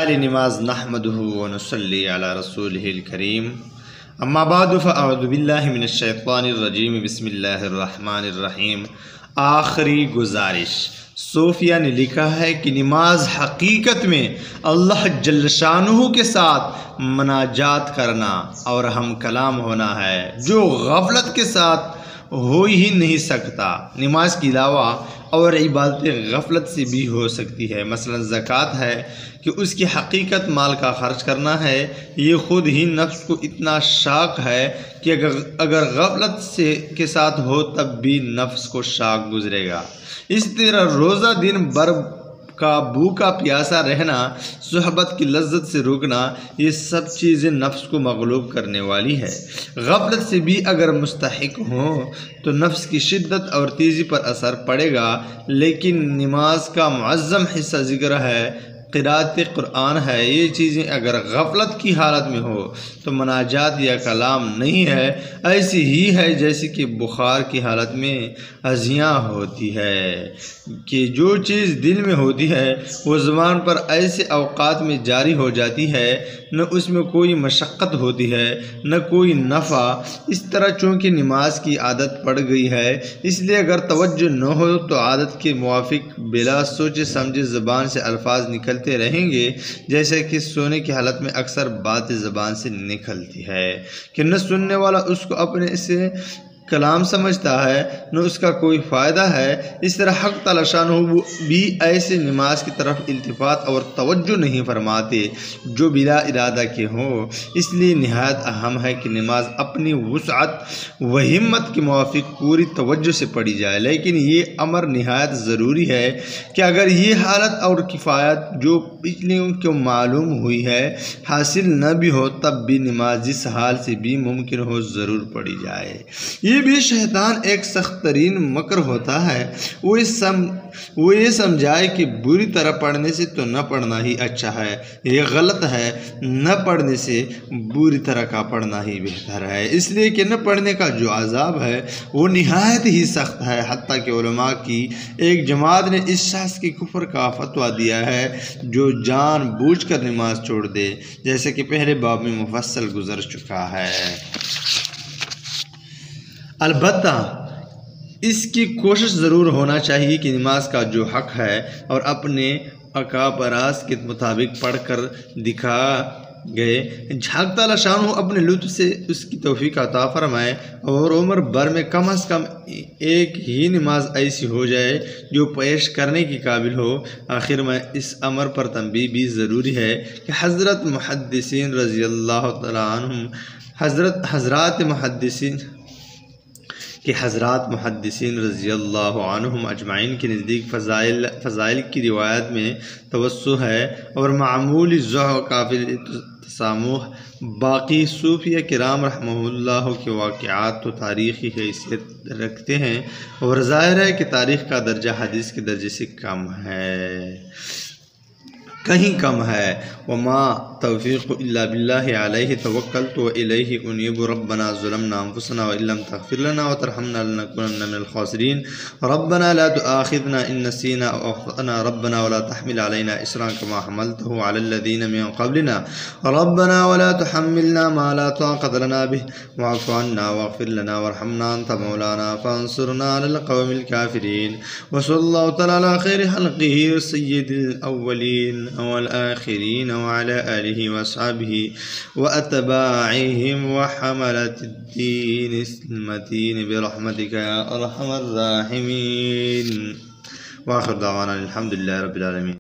نماز نحمده ونصلي على رسوله الكريم اما بعد فاعوذ باللہ من الشیطان الرجیم بسم اللہ الرحمن الرحیم۔ آخری گزارش، صوفیہ نے لکھا ہے کہ نماز حقیقت میں اللہ جل شانہ کے ساتھ مناجات کرنا اور ہم کلام ہونا ہے، جو غفلت کے ساتھ ہو ہی نہیں سکتا۔ نماز کے علاوہ اور عبادتیں غفلت سے بھی ہو سکتی ہے، مثلا زکوٰۃ ہے کہ اس کی حقیقت مال کا خرچ کرنا ہے، یہ خود ہی نفس کو اتنا شاق ہے کہ اگر غفلت کے ساتھ ہو تب بھی نفس کو شاق گزرے گا۔ اس طرح روزہ دن بھر کا بھوکا پیاسا رہنا، صحبت کی لذت سے روکنا، یہ سب چیزیں نفس کو مغلوب کرنے والی ہے۔ غفلت سے بھی اگر مستحق ہوں تو نفس کی شدت اور تیزی پر اثر پڑے گا، لیکن نماز کا معظم حصہ ذکر ہے، قرأت قرآن ہے، یہ چیزیں اگر غفلت کی حالت میں ہو تو مناجات یا کلام نہیں ہے، ایسی ہی ہے جیسے کہ بخار کی حالت میں ازیاں ہوتی ہے کہ جو چیز دل میں ہوتی ہے وہ زبان پر ایسے اوقات میں جاری ہو جاتی ہے، نہ اس میں کوئی مشقت ہوتی ہے نہ کوئی نفع۔ اس طرح چونکہ نماز کی عادت پڑ گئی ہے، اس لیے اگر توجہ نہ ہو تو عادت کے موافق بلا سوچے سمجھے زبان سے الفاظ نکلتے رہیں گے، جیسے کہ سونے کی حالت میں اکثر باتیں زبان سے نکلتی ہے کہ نہ سننے والا اس کو اپنے سے کلام سمجھتا ہے نہ اس کا کوئی فائدہ ہے۔ اس طرح حق تعالی شانہ بھی ایسے نماز کی طرف التفات اور توجہ نہیں فرماتے جو بلا ارادہ کے ہوں۔ اس لیے نہایت اہم ہے کہ نماز اپنی وسعت و ہمت کے موافق پوری توجہ سے پڑھی جائے، لیکن یہ امر نہایت ضروری ہے کہ اگر یہ حالت اور کفایت جو پچھلیوں کو معلوم ہوئی ہے حاصل نہ بھی ہو تب بھی نماز جس حال سے بھی ممکن ہو ضرور پڑھی جائے۔ یہ بھی شیطان ایک سخت ترین مکر ہوتا ہے، وہ یہ سمجھائے کہ بری طرح پڑھنے سے تو نہ پڑھنا ہی اچھا ہے، یہ غلط ہے، نہ پڑھنے سے بری طرح کا پڑھنا ہی بہتر ہے، اس لیے کہ نہ پڑھنے کا جو عذاب ہے وہ نہایت ہی سخت ہے۔ حتیٰ کہ علماء کی ایک جماعت نے اس شخص کی کفر کا فتویٰ دیا ہے جو جان بوجھ کر نماز چھوڑ دے، جیسے کہ پہلے باب میں مفصل گزر چکا ہے۔ البتہ اس کی کوشش ضرور ہونا چاہیے کہ نماز کا جو حق ہے اور اپنے اکابراس کے مطابق پڑھ کر دکھا گئے، حق تعالی شانہ اپنے لطف سے اس کی توفیق عطا فرمائے اور عمر بھر میں کم از کم ایک ہی نماز ایسی ہو جائے جو پیش کرنے کی قابل ہو۔ آخر میں اس امر پر تنبیہ بھی ضروری ہے کہ حضرات محدثین رضی اللہ تعالیٰ عنہم رضی اللہ عنہم اجمعین کے نزدیک فضائل کی روایت میں توسع ہے اور معمولی ذوق و قابل تسامح۔ باقی صوفیہ کرام رحمہ اللہ کے واقعات تو تاریخی حیثیت رکھتے ہیں اور ظاہر ہے کہ تاریخ کا درجہ حدیث کے درجے سے کہیں کم ہے۔ وما توفیق الا باللہ علیہ توکلت والیہ انیب ربنا ظلمنا انفسنا وان لم تغفر لنا وترحمنا لنکونن من الخاسرین ربنا لا تؤاخذنا ان نسینا او اخطأنا ربنا ولا تحمل علينا اصرا كما حملته على الذين من قبلنا ربنا ولا تحملنا ما لا طاقة لنا به واعف عنا واغفر لنا وارحمنا انت مولانا فانصرنا على القوم الكافرين وصلى الله تعالى على خير خلقه سيد الاولين والآخرين وعلى آله وأصحابه وأتباعهم وحملة الدين المتين برحمتك يا أرحم الراحمين وآخر دعوانا الحمد لله رب العالمين۔